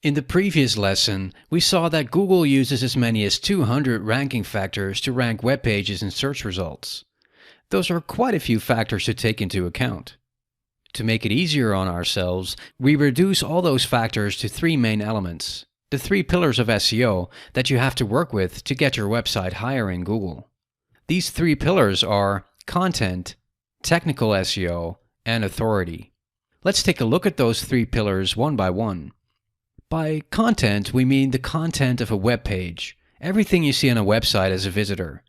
In the previous lesson, we saw that Google uses as many as 200 ranking factors to rank web pages in search results. Those are quite a few factors to take into account. To make it easier on ourselves, we reduce all those factors to three main elements, the three pillars of SEO that you have to work with to get your website higher in Google. These three pillars are content, technical SEO, and authority. Let's take a look at those three pillars one by one. By content, we mean the content of a web page, everything you see on a website as a visitor.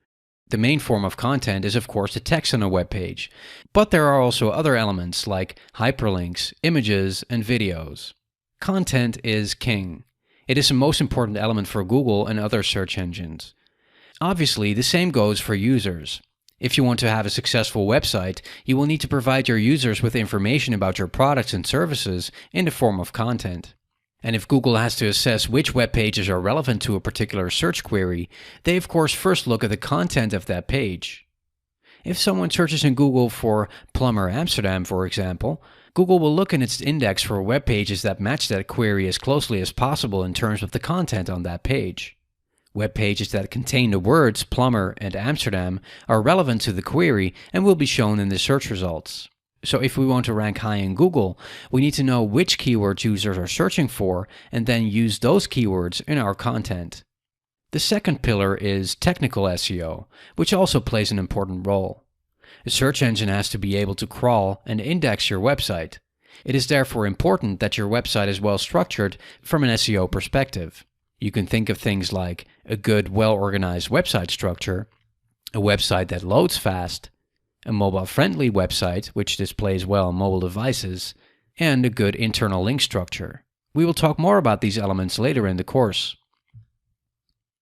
The main form of content is of course the text on a web page, but there are also other elements like hyperlinks, images, and videos. Content is king. It is the most important element for Google and other search engines. Obviously, the same goes for users. If you want to have a successful website, you will need to provide your users with information about your products and services in the form of content. And if Google has to assess which web pages are relevant to a particular search query, they of course first look at the content of that page. If someone searches in Google for Plumber Amsterdam, for example, Google will look in its index for web pages that match that query as closely as possible in terms of the content on that page. Web pages that contain the words plumber and Amsterdam are relevant to the query and will be shown in the search results. So if we want to rank high in Google, we need to know which keywords users are searching for and then use those keywords in our content. The second pillar is technical SEO, which also plays an important role. A search engine has to be able to crawl and index your website. It is therefore important that your website is well structured from an SEO perspective. You can think of things like a good, well-organized website structure, a website that loads fast, a mobile-friendly website which displays well on mobile devices, and a good internal link structure. We will talk more about these elements later in the course.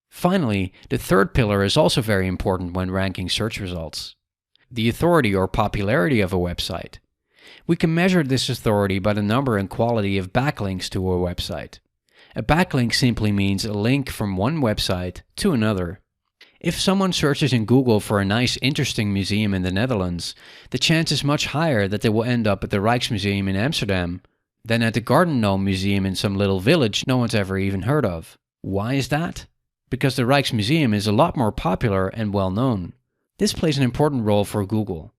Finally, the third pillar is also very important when ranking search results. The authority or popularity of a website. We can measure this authority by the number and quality of backlinks to a website. A backlink simply means a link from one website to another. If someone searches in Google for a nice, interesting museum in the Netherlands, the chance is much higher that they will end up at the Rijksmuseum in Amsterdam than at the Garden Gnome Museum in some little village no one's ever even heard of. Why is that? Because the Rijksmuseum is a lot more popular and well known. This plays an important role for Google.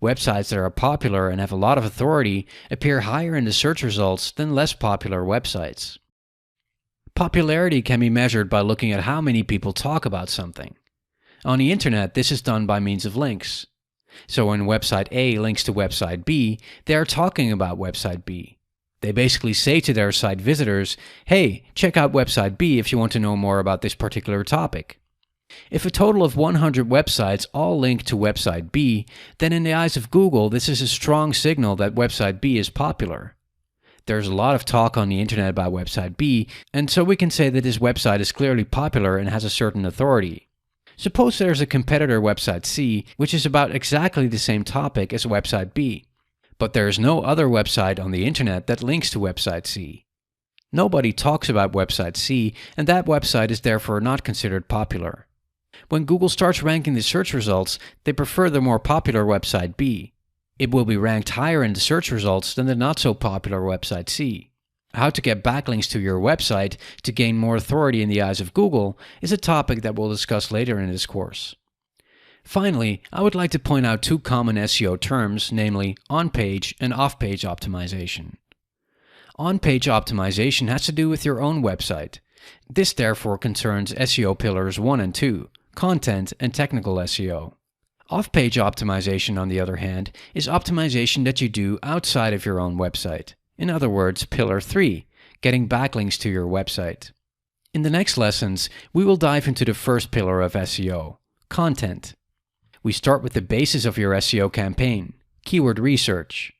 Websites that are popular and have a lot of authority appear higher in the search results than less popular websites. Popularity can be measured by looking at how many people talk about something. On the internet, this is done by means of links. So when website A links to website B, they are talking about website B. They basically say to their site visitors, hey, check out website B if you want to know more about this particular topic. If a total of 100 websites all link to website B, then in the eyes of Google, this is a strong signal that website B is popular. There's a lot of talk on the internet about website B, and so we can say that this website is clearly popular and has a certain authority. Suppose there's a competitor website C, which is about exactly the same topic as website B, but there is no other website on the internet that links to website C. Nobody talks about website C, and that website is therefore not considered popular. When Google starts ranking the search results, they prefer the more popular website B. It will be ranked higher in the search results than the not so popular website C. How to get backlinks to your website to gain more authority in the eyes of Google is a topic that we'll discuss later in this course. Finally, I would like to point out two common SEO terms, namely on-page and off-page optimization. On-page optimization has to do with your own website. This therefore concerns SEO pillars 1 and 2, content and technical SEO. Off-page optimization, on the other hand, is optimization that you do outside of your own website. In other words, pillar 3, getting backlinks to your website. In the next lessons, we will dive into the first pillar of SEO, content. We start with the basis of your SEO campaign, keyword research.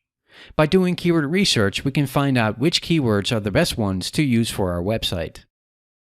By doing keyword research, we can find out which keywords are the best ones to use for our website.